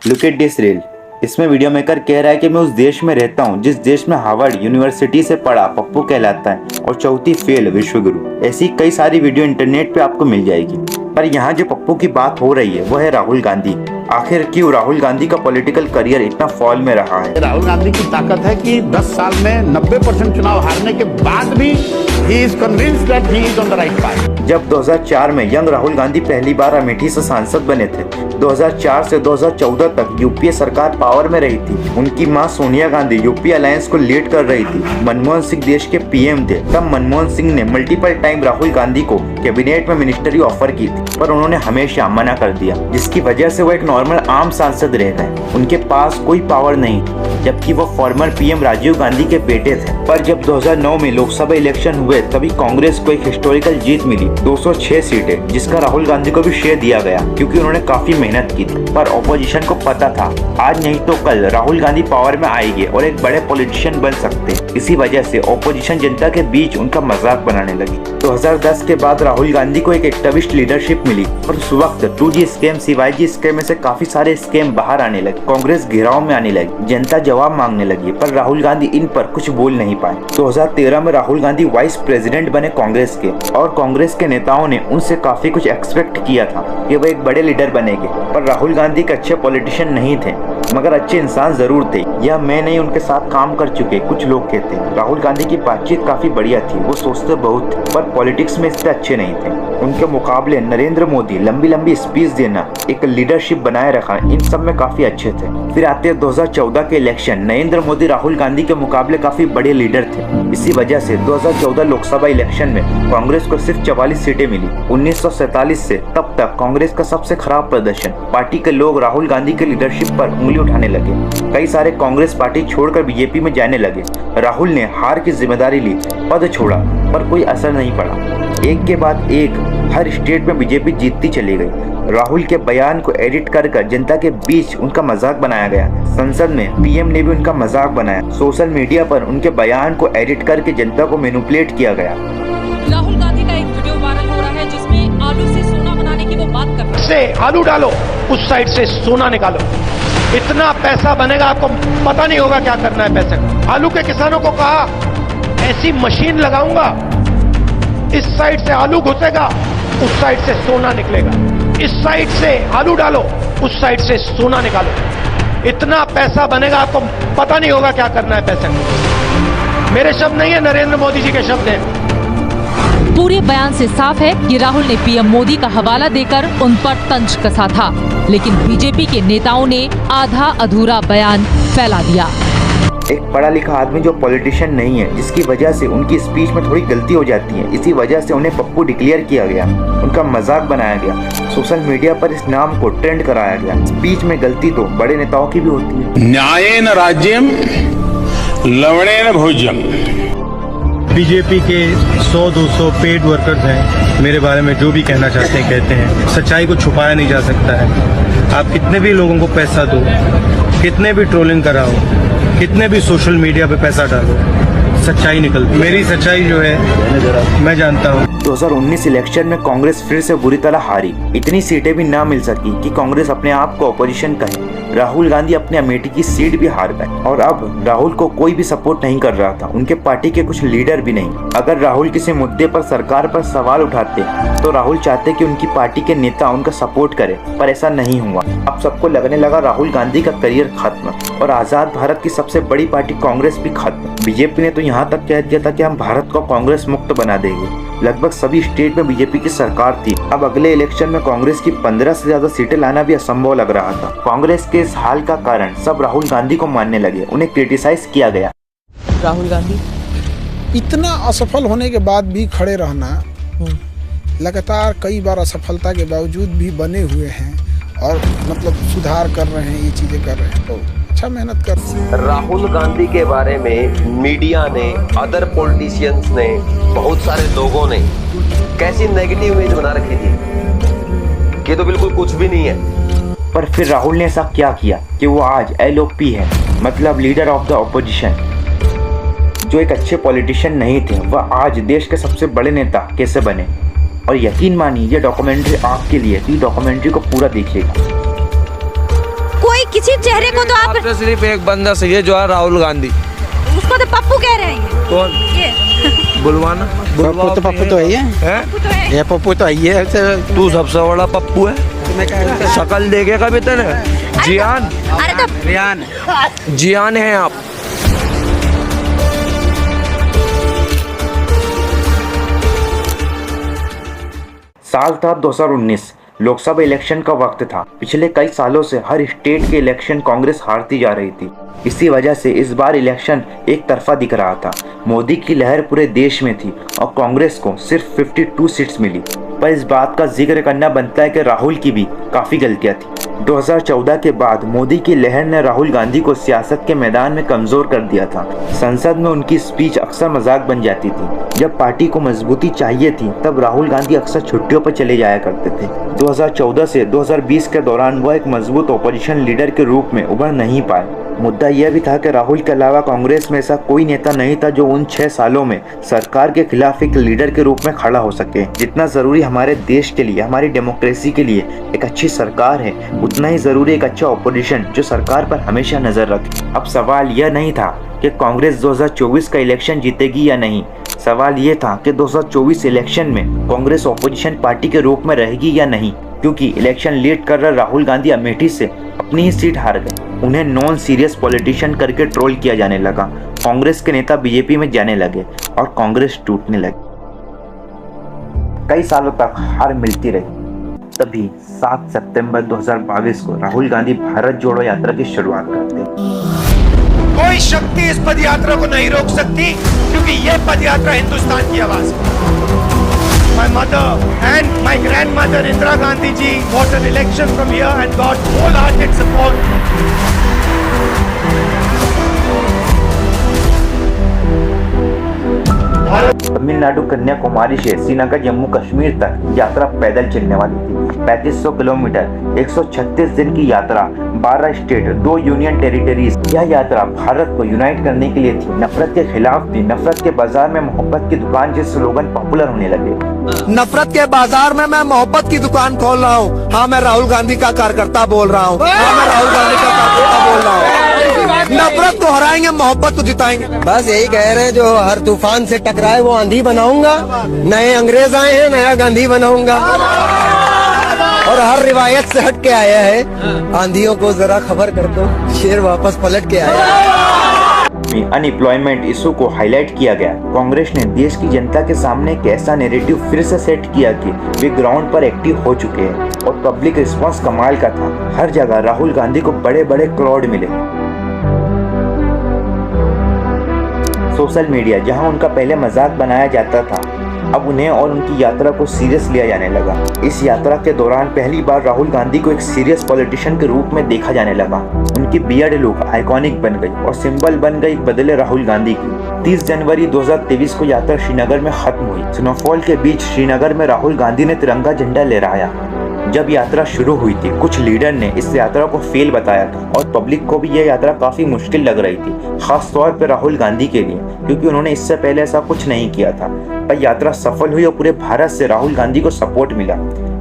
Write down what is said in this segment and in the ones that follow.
Look at this reel. इसमें video maker कह रहा है कि मैं उस देश में रहता हूँ जिस देश में हार्वर्ड यूनिवर्सिटी से पढ़ा पप्पू कहलाता है और चौथी फेल विश्वगुरु। ऐसी कई सारी वीडियो इंटरनेट पे आपको मिल जाएगी, पर यहाँ जो पप्पू की बात हो रही है वो है राहुल गांधी। आखिर क्यों राहुल गांधी का पॉलिटिकल करियर इतना फॉल में रहा है? राहुल गांधी की ताकत है कि 10 साल में 90% चुनाव हारने के बाद भी he is convinced that he is on the right path। जब 2004 में यंग राहुल गांधी पहली बार अमेठी से सांसद बने थे, 2004 से 2014 तक यूपीए सरकार पावर में रही थी। उनकी मां सोनिया गांधी यूपी अलायंस को लीड कर रही थी। मनमोहन सिंह देश के पीएम थे। तब मनमोहन सिंह ने मल्टीपल टाइम राहुल गांधी को कैबिनेट में मिनिस्ट्री ऑफर की थी, पर उन्होंने हमेशा मना कर दिया, जिसकी वजह से वो एक नॉर्मल आम सांसद रह गए। उनके पास कोई पावर नहीं, जबकि वो फॉर्मर पीएम राजीव गांधी के बेटे थे। पर जब 2009 में लोकसभा इलेक्शन हुए तभी कांग्रेस को एक हिस्टोरिकल जीत मिली, 206 सीटें, जिसका राहुल गांधी को भी श्रेय दिया गया क्योंकि उन्होंने काफी मेहनत की थी। पर ऑपोजिशन को पता था आज नहीं तो कल राहुल गांधी पावर में आएंगे और एक बड़े पॉलिटिशियन बन सकते। इसी वजह से ऑपोजिशन जनता के बीच उनका मजाक बनाने लगी। 2010 के बाद राहुल गांधी को एक एक्टिविस्ट लीडरशिप मिली और उस वक्त 2G स्कैम, CYG स्कैम में से काफी सारे स्कैम बाहर आने लगे। कांग्रेस घेराव में आने लगी, जनता जवाब मांगने लगी, पर राहुल गांधी इन पर कुछ बोल नहीं पाए। 2013 में राहुल गांधी वाइस प्रेसिडेंट बने कांग्रेस के, और कांग्रेस के नेताओं ने उनसे काफी कुछ एक्सपेक्ट किया था कि वो एक बड़े लीडर बनेंगे। पर राहुल गांधी एक अच्छे पॉलिटिशियन नहीं थे, मगर अच्छे इंसान जरूर थे। यह मैं नहीं, उनके साथ काम कर चुके कुछ लोग कहते हैं। राहुल गांधी की बातचीत काफी बढ़िया थी, वो सोचते बहुत थे, पर पॉलिटिक्स में इतने अच्छे नहीं थे। उनके मुकाबले नरेंद्र मोदी लंबी लंबी स्पीच देना, एक लीडरशिप बनाए रखा, इन सब में काफी अच्छे थे। फिर आते 2014 के इलेक्शन, नरेंद्र मोदी राहुल गांधी के मुकाबले काफी बड़े लीडर थे। इसी वजह से 2014 लोकसभा इलेक्शन में कांग्रेस को सिर्फ 44 सीटें मिली। 1947 से तब तक कांग्रेस का सबसे खराब प्रदर्शन। पार्टी के लोग राहुल गांधी के लीडरशिप पर उंगली उठाने लगे। कई सारे कांग्रेस पार्टी छोड़कर बीजेपी में जाने लगे। राहुल ने हार की जिम्मेदारी ली, पद छोड़ा, पर कोई असर नहीं पड़ा। एक के बाद एक हर स्टेट में बीजेपी जीतती चली गई। राहुल के बयान को एडिट कर जनता के बीच उनका मजाक बनाया गया। संसद में पीएम ने भी उनका मजाक बनाया। सोशल मीडिया पर उनके बयान को एडिट करके जनता को मैनिपुलेट किया गया। राहुल गांधी का एक वीडियो वायरल हो रहा है जिसमें आलू से सोना बनाने की वो बात कर रहे हैं। से आलू डालो, उस साइड से सोना निकालो, इतना पैसा बनेगा आपको पता नहीं होगा क्या करना है पैसे का। आलू के किसानों को कहा ऐसी मशीन लगाऊंगा, इस साइड से आलू घुसेगा, उस साइड से सोना निकलेगा। इस साइड से आलू डालो, उस साइड से सोना निकालो, इतना पैसा बनेगा आपको पता नहीं होगा क्या करना है पैसे का। मेरे शब्द नहीं है, नरेंद्र मोदी जी के शब्द हैं। पूरे बयान से साफ है कि राहुल ने पीएम मोदी का हवाला देकर उन पर तंज कसा था, लेकिन बीजेपी के नेताओं ने आधा अधूरा बयान फैला दिया। एक पढ़ा लिखा आदमी जो पॉलिटिशियन नहीं है, जिसकी वजह से उनकी स्पीच में थोड़ी गलती हो जाती है, इसी वजह से उन्हें पप्पू डिक्लेयर किया गया, उनका मजाक बनाया गया, सोशल मीडिया पर इस नाम को ट्रेंड कराया गया। स्पीच में गलती तो बड़े नेताओं की भी होती है। न्यायेन राज्यम लवणेन भोज्यम। बीजेपी के 100-200 पेड वर्कर्स हैं, मेरे बारे में जो भी कहना चाहते हैं कहते हैं। सच्चाई को छुपाया नहीं जा सकता है। आप कितने भी लोगों को पैसा दो, कितने भी ट्रोलिंग कराओ, कितने भी सोशल मीडिया पे पैसा डालो, सच्चाई निकलती। मेरी सच्चाई जो है मैं जानता हूँ। 2019 इलेक्शन में कांग्रेस फिर से बुरी तरह हारी। इतनी सीटें भी ना मिल सकी कि कांग्रेस अपने आप को ऑपोजिशन कहे। राहुल गांधी अपने अमेठी की सीट भी हार गए और अब राहुल को कोई भी सपोर्ट नहीं कर रहा था, उनके पार्टी के कुछ लीडर भी नहीं। अगर राहुल किसी मुद्दे पर सरकार पर सवाल उठाते तो राहुल चाहते कि उनकी पार्टी के नेता उनका सपोर्ट करे, पर ऐसा नहीं हुआ। अब सबको लगने लगा राहुल गांधी का करियर खत्म और आजाद भारत की सबसे बड़ी पार्टी कांग्रेस भी खत्म। बीजेपी ने तो यहाँ तक कह दिया था कि हम भारत को कांग्रेस मुक्त बना देंगे। लगभग सभी स्टेट में बीजेपी की सरकार थी। अब अगले इलेक्शन में कांग्रेस की 15 से ज्यादा सीटें लाना भी असंभव लग रहा था। कांग्रेस के इस हाल का कारण सब राहुल गांधी को मानने लगे, उन्हें क्रिटिसाइज किया गया। राहुल गांधी इतना असफल होने के बाद भी खड़े रहना, लगातार कई बार असफलता के बावजूद भी बने हुए हैं और मतलब सुधार कर रहे हैं, ये चीजें कर रहे हैं, तो अच्छा मेहनत कर रहे हैं। राहुल गांधी के बारे में मीडिया ने, अदर पॉलिटिशियंस ने, बहुत सारे लोगों ने कैसी नेगेटिव इमेज बना रखी थी कि तो बिल्कुल कुछ भी नहीं है। पर फिर राहुल ने ऐसा क्या किया कि वो आज LOP है, मतलब लीडर ऑफ द ऑपोजिशन। जो एक अच्छे पॉलिटिशियन नहीं थे, वह आज देश के सबसे बड़े नेता कैसे बने। और यकीन मानिए ये डॉक्यूमेंट्री आपके लिए, तो डॉक्यूमेंट्री को पूरा देखिएगा। कोई किसी चेहरे को तो आप आपसे सिर्फ एक बंदा सही है जो है राहुल गांधी। उसको तो पप्पू कह रहे हैं। कौन? ये बुलवाना पप्पू तो है पप्पू तो है। ये पप्पू तो है तू सबसे बड़ा पप्पू है। शकल देखे कभी तने? जियान अरे तो जियान है आप। साल था 2019, लोकसभा इलेक्शन का वक्त था। पिछले कई सालों से हर स्टेट के इलेक्शन कांग्रेस हारती जा रही थी। इसी वजह से इस बार इलेक्शन एक तरफा दिख रहा था। मोदी की लहर पूरे देश में थी और कांग्रेस को सिर्फ 52 सीट्स मिली। पर इस बात का जिक्र करना बनता है कि राहुल की भी काफ़ी गलतियां थी। 2014 के बाद मोदी की लहर ने राहुल गांधी को सियासत के मैदान में कमज़ोर कर दिया था। संसद में उनकी स्पीच अक्सर मजाक बन जाती थी। जब पार्टी को मजबूती चाहिए थी तब राहुल गांधी अक्सर छुट्टियों पर चले जाया करते थे। 2014 से 2020 के दौरान वह एक मजबूत ओपोजिशन लीडर के रूप में उभर नहीं पाए। मुद्दा यह भी था कि राहुल के अलावा कांग्रेस में ऐसा कोई नेता नहीं था जो उन 6 सालों में सरकार के खिलाफ एक लीडर के रूप में खड़ा हो सके। जितना ज़रूरी हमारे देश के लिए, हमारी डेमोक्रेसी के लिए एक अच्छी सरकार है, उतना ही ज़रूरी एक अच्छा ओपोजिशन जो सरकार पर हमेशा नज़र रखे। अब सवाल यह नहीं था कि कांग्रेस 2024 का इलेक्शन जीतेगी या नहीं। सवाल ये था कि 2024 इलेक्शन में कांग्रेस ओपोजिशन पार्टी के रूप में रहेगी या नहीं, क्योंकि इलेक्शन लीड कर रहे राहुल गांधी अमेठी से अपनी ही सीट हार गए। उन्हें नॉन सीरियस पॉलिटिशियन करके ट्रोल किया जाने लगा। कांग्रेस के नेता बीजेपी में जाने लगे और कांग्रेस टूटने लगी। कई सालों तक हार मिलती रही। तभी 7 सितंबर 2022 को राहुल गांधी भारत जोड़ो यात्रा की शुरुआत करते हैं। कोई शक्ति इस पद यात्रा को नहीं रोक सकती, क्योंकि यह पद यात्रा हिंदुस्तान की आवाज है। My mother and my grandmother Indira Gandhi ji fought an election from here and got wholehearted support. Tamil Nadu Kanyakumari से श्रीनगर जम्मू कश्मीर तक यात्रा पैदल चलने वाली थी। 3500 किलोमीटर, 136 दिन की यात्रा, 12 स्टेट, 2 यूनियन टेरिटरीज। यह यात्रा भारत को यूनाइट करने के लिए थी, नफरत के खिलाफ थी। नफरत के बाजार में मोहब्बत की दुकान जैसे स्लोगन पॉपुलर होने लगे। नफरत के बाजार में मैं मोहब्बत की दुकान खोल रहा हूँ। हाँ, मैं राहुल गांधी का कार्यकर्ता बोल रहा हूँ। हाँ, मैं राहुल गांधी का कार्यकर्ता बोल रहा हूँ। नफरत को हराएंगे, मोहब्बत को जिताएंगे। बस यही कह रहे हैं, जो हर तूफान से टकराए वो आंधी बनाऊंगा। नए अंग्रेज आए हैं, नया गांधी बनाऊंगा। और हर रिवायत से हट के आया है। आंधियों को जरा खबर कर दो, शेर वापस पलट के आया। अनएम्प्लॉयमेंट इशू को हाईलाइट किया गया। कांग्रेस ने देश की जनता के सामने एक ऐसा नैरेटिव फिर से सेट किया कि वे ग्राउंड पर एक्टिव हो चुके हैं और पब्लिक रिस्पांस कमाल का था। हर जगह राहुल गांधी को बड़े बड़े क्राउड मिले। सोशल मीडिया, जहां उनका पहले मजाक बनाया जाता था, अब उन्हें और उनकी यात्रा को सीरियस लिया जाने लगा। इस यात्रा के दौरान पहली बार राहुल गांधी को एक सीरियस पॉलिटिशियन के रूप में देखा जाने लगा। उनकी बियर्ड लुक आइकॉनिक बन गई और सिंबल बन गई बदले राहुल गांधी की। 30 जनवरी 2023 को यात्रा श्रीनगर में खत्म हुई। स्नोफॉल के बीच श्रीनगर में राहुल गांधी ने तिरंगा झंडा लहराया। जब यात्रा शुरू हुई थी, कुछ लीडर ने इस यात्रा को फेल बताया था और पब्लिक को भी यह यात्रा काफी मुश्किल लग रही थी, खास तौर पर राहुल गांधी के लिए, क्योंकि उन्होंने इससे पहले ऐसा कुछ नहीं किया था। पर यात्रा सफल हुई और पूरे भारत से राहुल गांधी को सपोर्ट मिला।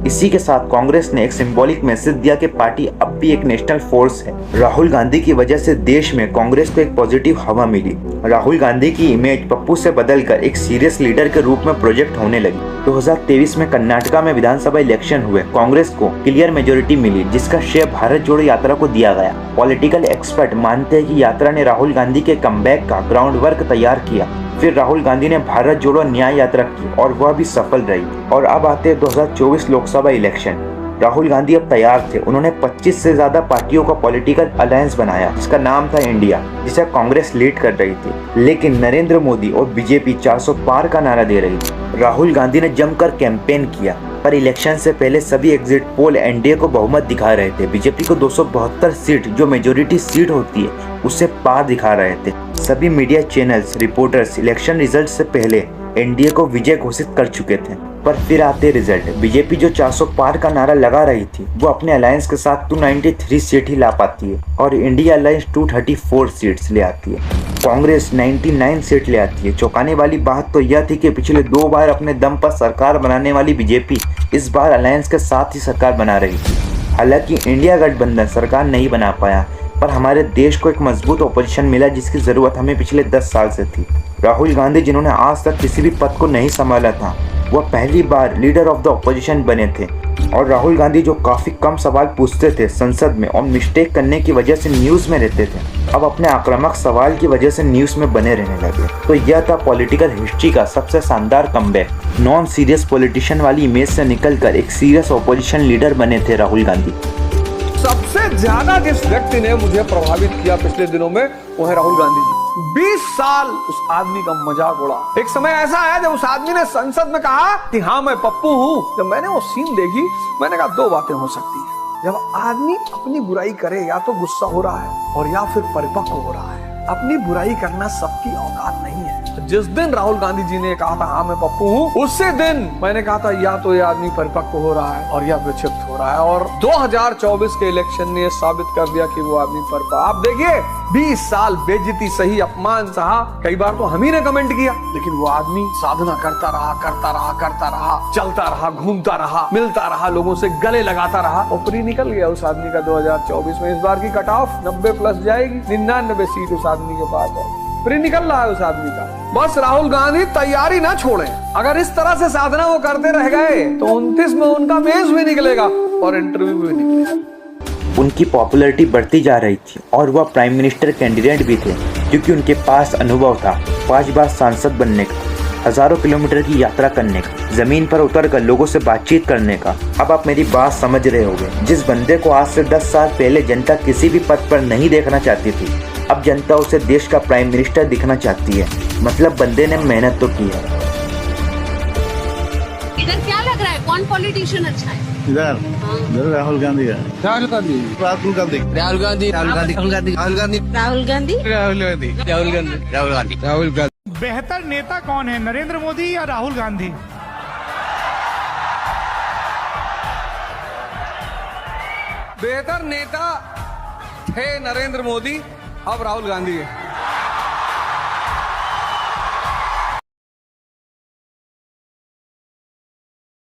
इसी के साथ कांग्रेस ने एक सिंबॉलिक मैसेज दिया कि पार्टी अब भी एक नेशनल फोर्स है। राहुल गांधी की वजह से देश में कांग्रेस को एक पॉजिटिव हवा मिली। राहुल गांधी की इमेज पप्पू से बदलकर एक सीरियस लीडर के रूप में प्रोजेक्ट होने लगी। 2023 में कर्नाटका में विधानसभा इलेक्शन हुए। कांग्रेस को क्लियर मेजोरिटी मिली, जिसका श्रेय भारत जोड़ो यात्रा को दिया गया। पॉलिटिकल एक्सपर्ट मानते हैं कि यात्रा ने राहुल गांधी के कमबैक का ग्राउंड वर्क तैयार किया। फिर राहुल गांधी ने भारत जोड़ो न्याय यात्रा की और वह भी सफल रही। और अब आते हैं 2024 लोकसभा इलेक्शन। राहुल गांधी अब तैयार थे। उन्होंने 25 से ज्यादा पार्टियों का पॉलिटिकल अलायंस बनाया, जिसका नाम था इंडिया, जिसे कांग्रेस लीड कर रही थी। लेकिन नरेंद्र मोदी और बीजेपी 400 पार का नारा दे रही थी। राहुल गांधी ने जमकर कैंपेन किया, पर इलेक्शन से पहले सभी एग्जिट पोल एनडीए को बहुमत दिखा रहे थे। बीजेपी को 272 सीट, जो मेजोरिटी सीट होती है, उससे पार दिखा रहे थे। सभी media channels, reporters election result से पहले एनडीए को विजय घोषित कर चुके थे। पर फिर आते रिजल्ट। बीजेपी जो 400 पार का नारा लगा रही थी, वो अपने अलायंस के साथ 293 सीट ही ला पाती है और इंडिया अलायंस 234 सीट्स ले आती है। कांग्रेस 99 सीट ले आती है। चौंकाने वाली बात तो यह थी कि पिछले 2 बार अपने दम पर सरकार बनाने वाली बीजेपी इस बार अलायंस के साथ ही सरकार बना रही थी। हालांकि इंडिया गठबंधन सरकार नहीं बना पाया, पर हमारे देश को एक मजबूत ऑपोजिशन मिला जिसकी ज़रूरत हमें पिछले 10 साल से थी। राहुल गांधी, जिन्होंने आज तक किसी भी पद को नहीं संभाला था, वह पहली बार लीडर ऑफ द ऑपोजिशन बने थे। और राहुल गांधी जो काफ़ी कम सवाल पूछते थे संसद में और मिस्टेक करने की वजह से न्यूज़ में रहते थे, अब अपने आक्रामक सवाल की वजह से न्यूज़ में बने रहने लगे। तो यह था पॉलिटिकल हिस्ट्री का सबसे शानदार कमबैक। नॉन सीरियस पॉलिटिशियन वाली इमेज से निकलकर एक सीरियस ऑपोजिशन लीडर बने थे राहुल गांधी। सबसे ज्यादा जिस व्यक्ति ने मुझे प्रभावित किया पिछले दिनों में वो है राहुल गांधी जी। 20 साल उस आदमी का मजाक उड़ा। एक समय ऐसा आया जब उस आदमी ने संसद में कहा कि हाँ मैं पप्पू हूँ। जब मैंने वो सीन देखी मैंने कहा दो बातें हो सकती है, जब आदमी अपनी बुराई करे या तो गुस्सा हो रहा है और या फिर परिपक्व हो रहा है। अपनी बुराई करना सबकी औकात नहीं है। जिस दिन राहुल गांधी जी ने कहा था हाँ मैं पप्पू हूँ, उसी दिन मैंने कहा था या तो ये आदमी परिपक्व हो रहा है और या विक्षिप्त हो रहा है। और 2024 के इलेक्शन ने साबित कर दिया कि वो आदमी परिपक्व। आप देखिए 20 साल बेइज्जती सही, अपमान सहा, कई बार तो हम ही ने कमेंट किया, लेकिन वो आदमी साधना करता रहा, चलता रहा, घूमता रहा, मिलता रहा, लोगों से गले लगाता रहा। ऊपरी निकल गया उस आदमी का 2024 में। इस बार की कट ऑफ 90+ जाएगी, 99 सीट उस आदमी के पास है। फ्री निकल रहा है उस आदमी का। बस राहुल गांधी तैयारी ना छोड़ें। अगर इस तरह से साधना वो करते रह गए तो 29 में उनका मेज भी निकलेगा और इंटरव्यू भी निकलेगा। उनकी पॉपुलैरिटी बढ़ती जा रही थी और वह प्राइम मिनिस्टर कैंडिडेट भी थे, क्योंकि उनके पास अनुभव था 5 बार सांसद बनने का, हजारों किलोमीटर की यात्रा करने का, जमीन पर उतरकर लोगों से बातचीत करने का। अब आप मेरी बात समझ रहे होंगे। जिस बंदे को आज से 10 साल पहले जनता किसी भी पद पर नहीं देखना चाहती थी, अब जनता उसे देश का प्राइम मिनिस्टर दिखना चाहती है। मतलब बंदे ने मेहनत तो की है। इधर क्या लग रहा है, कौन पॉलिटिशियन अच्छा है? इधर राहुल गांधी है। राहुल गांधी राहुल गांधी राहुल गांधी राहुल गांधी राहुल गांधी राहुल गांधी राहुल गांधी राहुल गांधी राहुल गांधी राहुल गांधी राहुल गांधी। बेहतर नेता कौन है, नरेंद्र मोदी या राहुल गांधी? बेहतर नेता थे नरेंद्र मोदी, अब राहुल गांधी है।